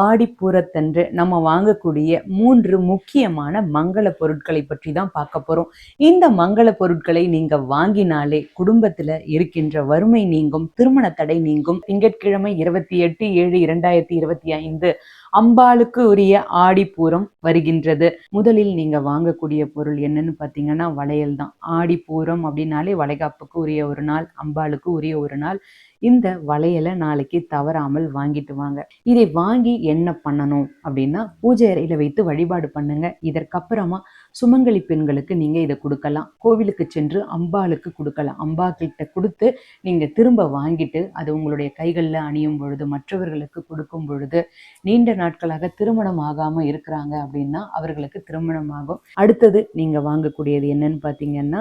ஆடிப்பூரத்தன்று நம்ம வாங்கக்கூடிய 3 முக்கியமான மங்கள பொருட்களை பற்றி தான் பார்க்க போறோம். இந்த மங்கள பொருட்களை நீங்க வாங்கினாலே குடும்பத்துல இருக்கின்ற வறுமை நீங்கும், திருமண தடை நீங்கும். திங்கட்கிழமை 28/7/2025 அம்பாளுக்கு உரிய ஆடிப்பூரம் வருகின்றது. முதலில் நீங்க வாங்கக்கூடிய பொருள் என்னன்னு பார்த்தீங்கன்னா வளையல் தான். ஆடிப்பூரம் அப்படின்னாலே வளைகாப்புக்கு உரிய ஒரு நாள், அம்பாளுக்கு உரிய ஒரு நாள். இந்த வளையலை நாளைக்கு தவறாமல் வாங்கிட்டு வாங்க. இதை வாங்கி என்ன பண்ணணும் அப்படின்னா பூஜை அறையில வைத்து வழிபாடு பண்ணுங்க. இதற்கப்புறமா சுமங்கலி பெண்களுக்கு நீங்க இதை கொடுக்கலாம். கோவிலுக்கு சென்று அம்பாளுக்கு கொடுக்கலாம். அம்பா கிட்ட கொடுத்து நீங்க திரும்ப வாங்கிட்டு அது உங்களுடைய கைகளில் அணியும் பொழுது, மற்றவர்களுக்கு கொடுக்கும் பொழுது, நீண்ட நாட்களாக திருமணம் ஆகாம இருக்கிறாங்க அப்படின்னா அவர்களுக்கு திருமணம் ஆகும். அடுத்தது நீங்க வாங்கக்கூடியது என்னன்னு பார்த்தீங்கன்னா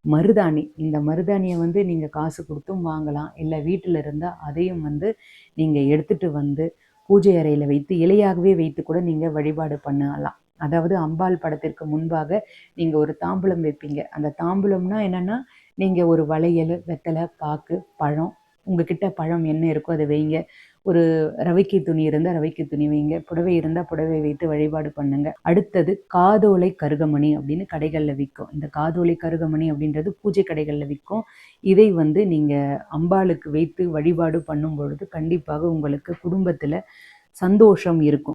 மருதாணி. இந்த மருதாணியை நீங்க காசு கொடுத்தும் வாங்கலாம். இல்லை வீட்டில் இருந்தால் அதையும் நீங்க எடுத்துட்டு பூஜை அறையில வைத்து இலையாகவே வைத்து கூட நீங்க வழிபாடு பண்ணலாம். அதாவது அம்பாள் படத்திற்கு முன்பாக நீங்க ஒரு தாம்பூலம் வைப்பீங்க. அந்த தாம்பூலம்னா என்னன்னா நீங்க ஒரு வளையல், வெத்தலை, பாக்கு, பழம், உங்ககிட்ட பழம் என்ன இருக்கோ அதை வைங்க. ஒரு ரவிக்கை துணி இருந்தால் ரவிக்கை துணி வைங்க. புடவை இருந்தால் புடவை வைத்து வழிபாடு பண்ணுங்க. அடுத்தது காதோலை கருகமணி அப்படின்னு கடைகளில் விற்கும். இந்த காதோலை கருகமணி அப்படின்றது பூஜை கடைகளில் விற்கும். இதை நீங்கள் அம்பாளுக்கு வைத்து வழிபாடு பண்ணும் பொழுது கண்டிப்பாக உங்களுக்கு குடும்பத்தில் சந்தோஷம் இருக்கும்.